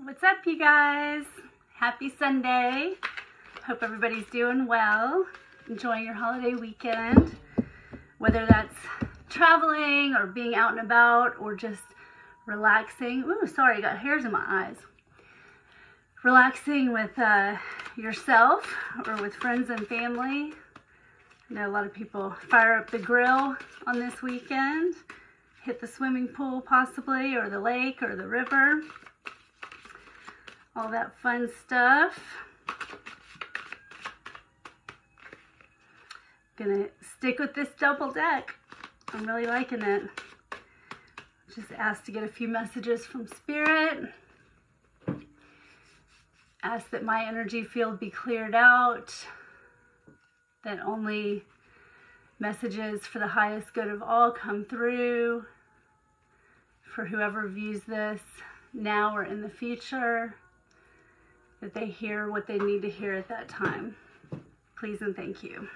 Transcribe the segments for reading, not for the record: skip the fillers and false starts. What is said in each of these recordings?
What's up, you guys? Happy Sunday. Hope everybody's doing well, enjoying your holiday weekend, whether that's traveling or being out and about or just relaxing. Ooh, sorry, I got hairs in my eyes. Relaxing with yourself or with friends and family. I know a lot of people fire up the grill on this weekend, hit the swimming pool possibly, or the lake or the river. All that fun stuff. Gonna stick with this double deck. I'm really liking it. Just asked to get a few messages from Spirit. Ask that my energy field be cleared out. That only messages for the highest good of all come through for whoever views this now or in the future. That they hear what they need to hear at that time. Please and thank you.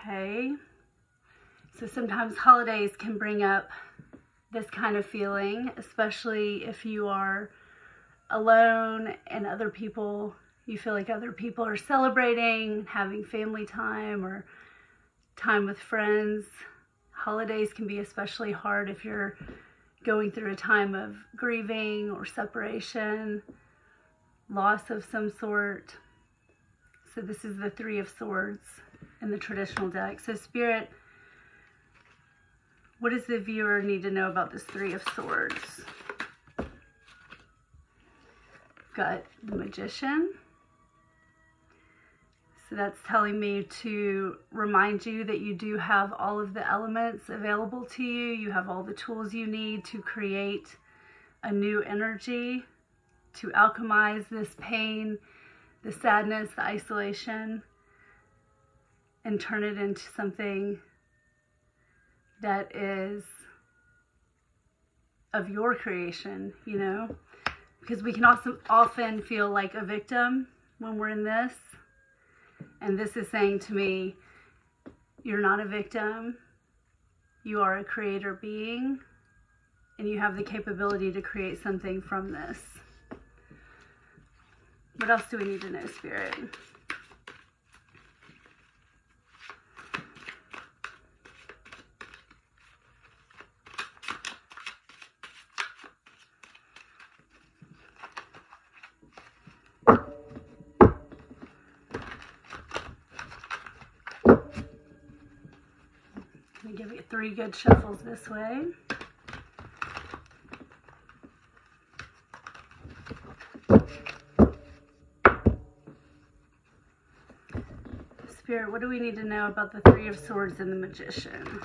Okay. So sometimes holidays can bring up this kind of feeling, especially if you are alone and you feel like other people are celebrating, having family time or time with friends. Holidays can be especially hard if you're going through a time of grieving or separation, loss of some sort. So this is the Three of Swords in the traditional deck. So Spirit, what does the viewer need to know about this Three of Swords? Got the Magician. So that's telling me to remind you that you do have all of the elements available to you. You have all the tools you need to create a new energy, to alchemize this pain, the sadness, the isolation, and turn it into something that is of your creation, you know? Because we can also often feel like a victim when we're in this. And this is saying to me, you're not a victim. You are a creator being, and you have the capability to create something from this. What else do we need to know, Spirit? Give it 3 good shuffles this way. Spirit, what do we need to know about the Three of Swords and the Magician?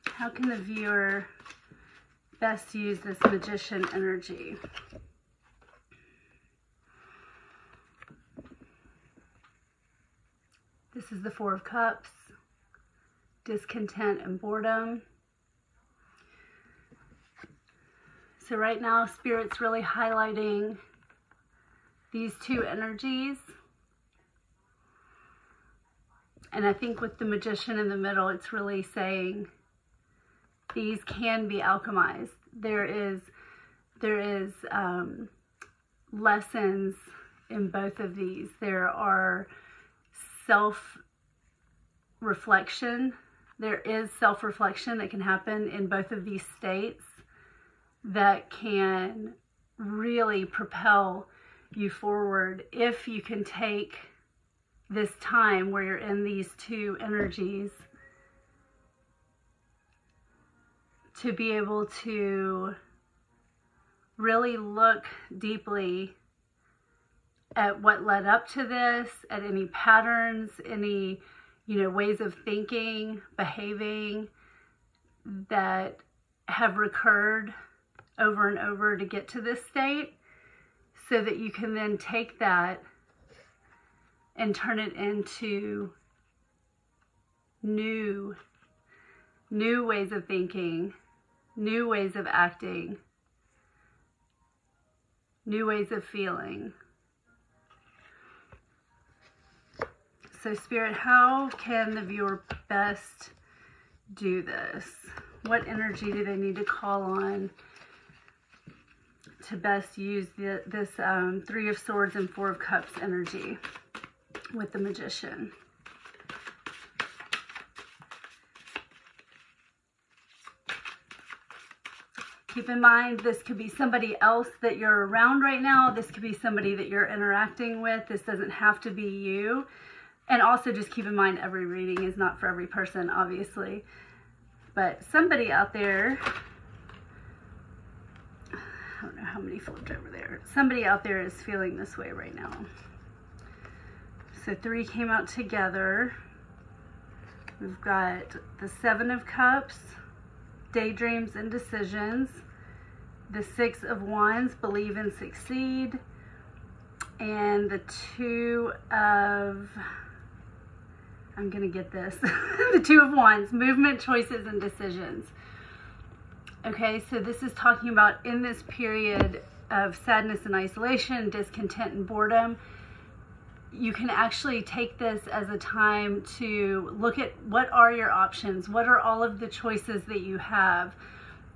How can the viewer best use this Magician energy? This is the Four of Cups, discontent and boredom. So right now, Spirit's really highlighting these two energies. And I think with the Magician in the middle, it's really saying these can be alchemized. There is lessons in both of these. There are self-reflection. There is self-reflection that can happen in both of these states that can really propel you forward if you can take this time where you're in these two energies to be able to really look deeply at what led up to this, at any patterns, any, ways of thinking, behaving that have recurred over and over to get to this state, so that you can then take that and turn it into new ways of thinking, new ways of acting, new ways of feeling. So Spirit, how can the viewer best do this? What energy do they need to call on to best use this Three of Swords and Four of Cups energy with the Magician? Keep in mind, this could be somebody else that you're around right now. This could be somebody that you're interacting with. This doesn't have to be you. And also just keep in mind, every reading is not for every person, obviously. But somebody out there, I don't know how many flipped over there. Somebody out there is feeling this way right now. So 3 came out together. We've got the 7 of Cups, daydreams and decisions, the 6 of Wands, believe and succeed, and the 2 of, I'm gonna get this, the 2 of Wands, movement, choices, and decisions. Okay, so this is talking about in this period of sadness and isolation, discontent and boredom, you can actually take this as a time to look at what are your options, what are all of the choices that you have,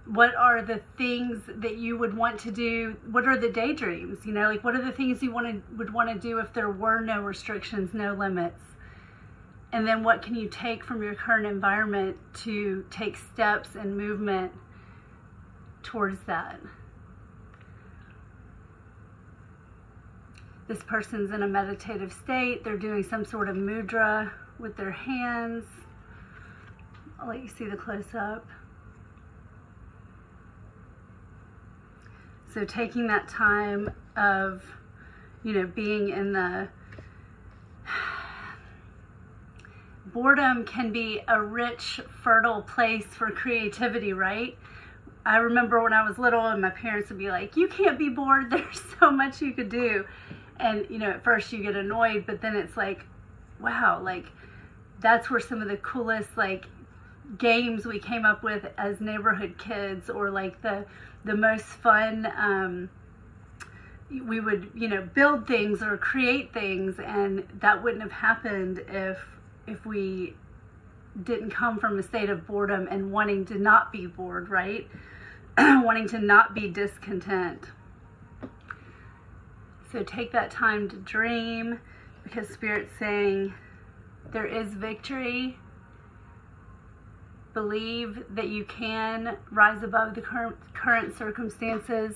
what are the things that you would want to do, what are the daydreams, you know, like what are the things you would want to do if there were no restrictions, no limits, and then what can you take from your current environment to take steps and movement towards that. This person's in a meditative state. They're doing some sort of mudra with their hands. I'll let you see the close-up. So taking that time of, you know, being in the boredom can be a rich, fertile place for creativity, right? I remember when I was little and my parents would be like, you can't be bored. There's so much you could do. And, you know, at first you get annoyed, but then it's like, wow, like that's where some of the coolest like games we came up with as neighborhood kids, or like the most fun, we would, you know, build things or create things, and that wouldn't have happened if we didn't come from a state of boredom and wanting to not be bored, right? Wanting to not be discontent. So take that time to dream, because Spirit's saying there is victory. Believe that you can rise above the current circumstances.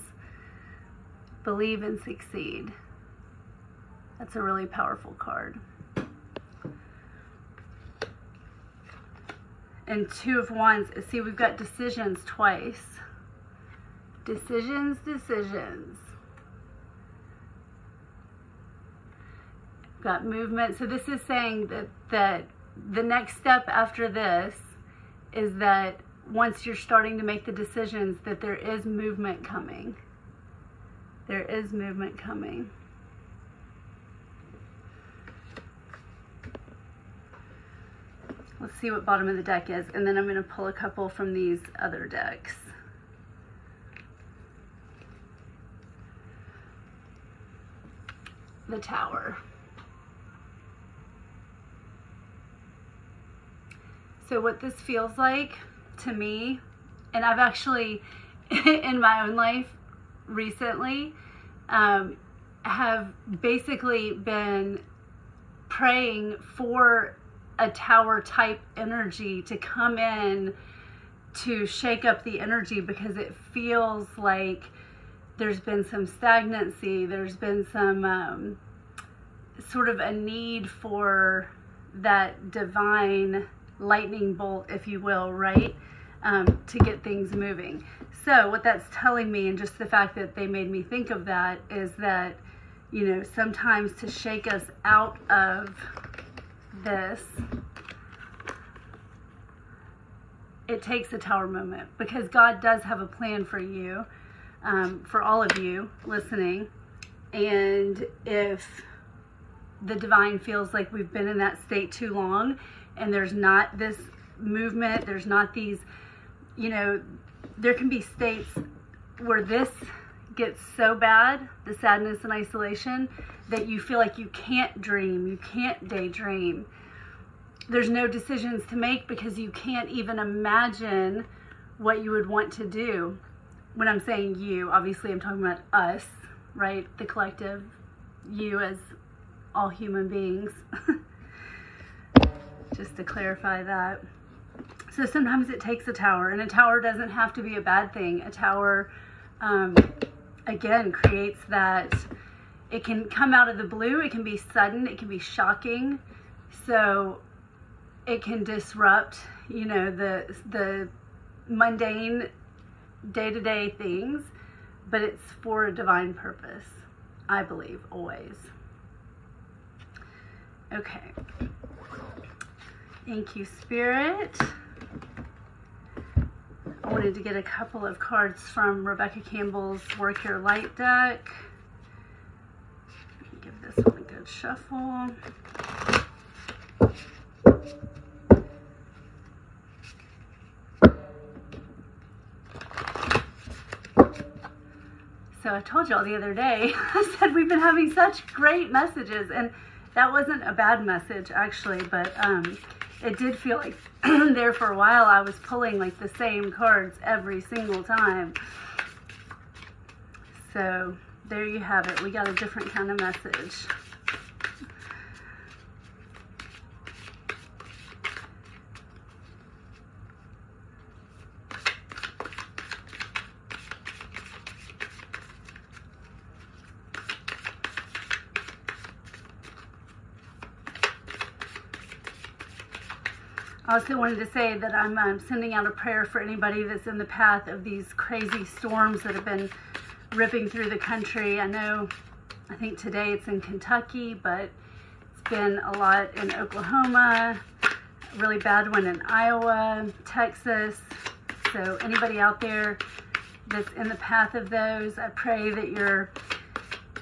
Believe and succeed. That's a really powerful card. And 2 of Wands, see, we've got decisions twice. Decisions, decisions. Got movement. So this is saying that the next step after this is that once you're starting to make the decisions, that there is movement coming. There is movement coming. Let's see what bottom of the deck is, and then I'm going to pull a couple from these other decks. The Tower. So what this feels like to me, and I've actually, in my own life recently, have basically been praying for a tower type energy to come in to shake up the energy, because it feels like there's been some stagnancy, there's been some sort of a need for that divine lightning bolt, if you will, right? To get things moving. So what that's telling me, and just the fact that they made me think of that, is that, you know, sometimes to shake us out of this, it takes a tower moment, because God does have a plan for you, for all of you listening. And if the divine feels like we've been in that state too long, and there's not this movement, there's not these, you know, there can be states where this gets so bad, the sadness and isolation, that you feel like you can't dream, you can't daydream. There's no decisions to make because you can't even imagine what you would want to do. When I'm saying you, obviously I'm talking about us, right? The collective, you as all human beings. Just to clarify that. So sometimes it takes a tower, and a tower doesn't have to be a bad thing. A tower, again, creates that, it can come out of the blue, it can be sudden, it can be shocking. So it can disrupt, you know, the mundane day-to-day things, but it's for a divine purpose, I believe, always. Okay. Thank you, Spirit. I wanted to get a couple of cards from Rebecca Campbell's Work Your Light deck. Give this one a good shuffle. So I told y'all the other day, I said we've been having such great messages, and that wasn't a bad message actually, but it did feel like there for a while I was pulling like the same cards every single time. So there you have it. We got a different kind of message. I also wanted to say that I'm sending out a prayer for anybody that's in the path of these crazy storms that have been ripping through the country. I know, I think today it's in Kentucky, but it's been a lot in Oklahoma, a really bad one in Iowa, Texas. So anybody out there that's in the path of those, I pray that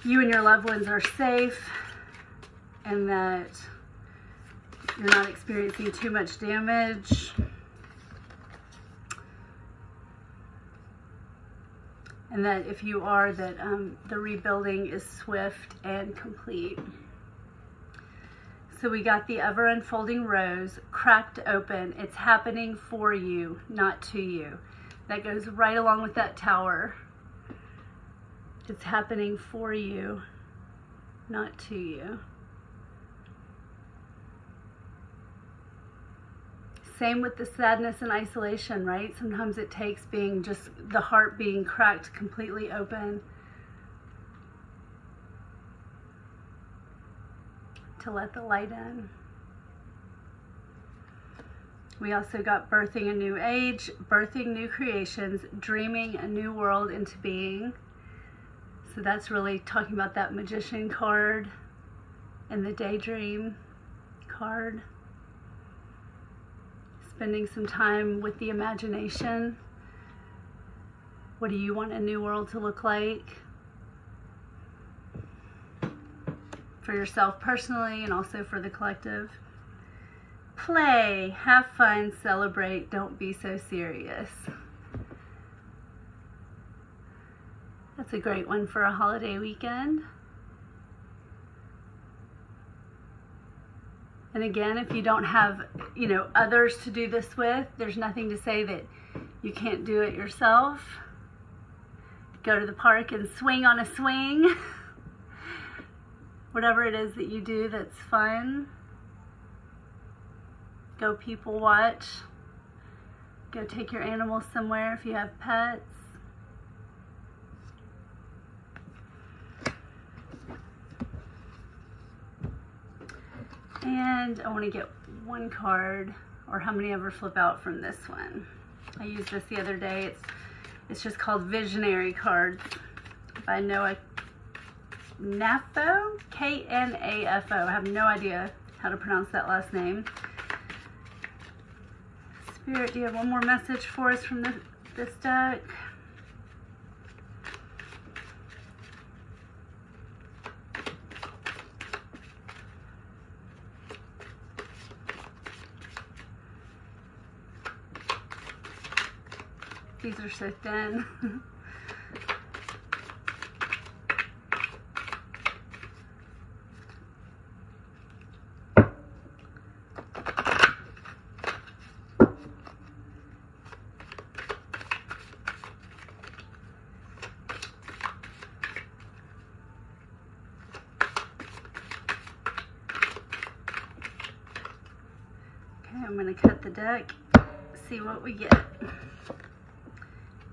you and your loved ones are safe, and that you're not experiencing too much damage. And that if you are, that the rebuilding is swift and complete. So we got the ever unfolding rose cracked open. It's happening for you, not to you. That goes right along with that tower. It's happening for you, not to you. Same with the sadness and isolation, right? Sometimes it takes being just the heart being cracked completely open to let the light in. We also got birthing a new age, birthing new creations, dreaming a new world into being. So that's really talking about that magician card and the daydream card. Spending some time with the imagination. What do you want a new world to look like? For yourself personally, and also for the collective. Play, have fun, celebrate, don't be so serious. That's a great one for a holiday weekend. And again, if you don't have, you know, others to do this with, there's nothing to say that you can't do it yourself. Go to the park and swing on a swing. Whatever it is that you do that's fun. Go people watch. Go take your animals somewhere if you have pets. And I want to get one card, or how many ever flip out from this one. I used this the other day. It's just called Visionary Cards by Noah Knafo, K-N-A-F-O. I have no idea how to pronounce that last name. Spirit, do you have one more message for us from this deck? These are so thin. I'm going to cut the deck, see what we get.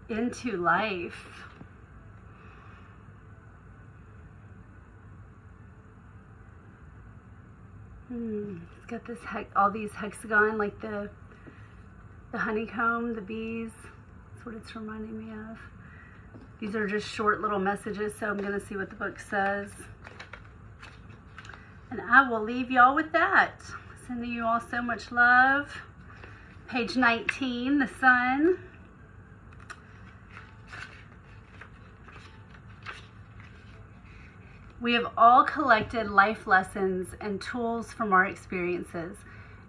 Into life. It's got this all these hexagon, like the honeycomb, the bees. That's what it's reminding me of. These are just short little messages, so I'm going to see what the book says. And I will leave y'all with that. Sending you all so much love. Page 19, the sun. We have all collected life lessons and tools from our experiences.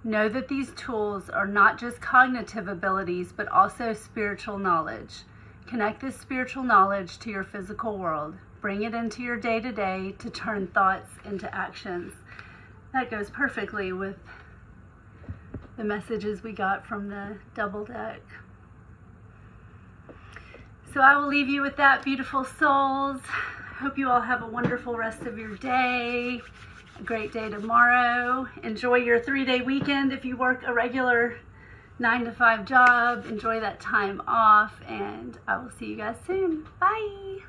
Know that these tools are not just cognitive abilities, but also spiritual knowledge. Connect this spiritual knowledge to your physical world. Bring it into your day-to-day to turn thoughts into actions. That goes perfectly with the messages we got from the double deck. So I will leave you with that, beautiful souls. Hope you all have a wonderful rest of your day. A great day tomorrow. Enjoy your 3-day weekend. If you work a regular 9-to-5 job, enjoy that time off, and I will see you guys soon. Bye.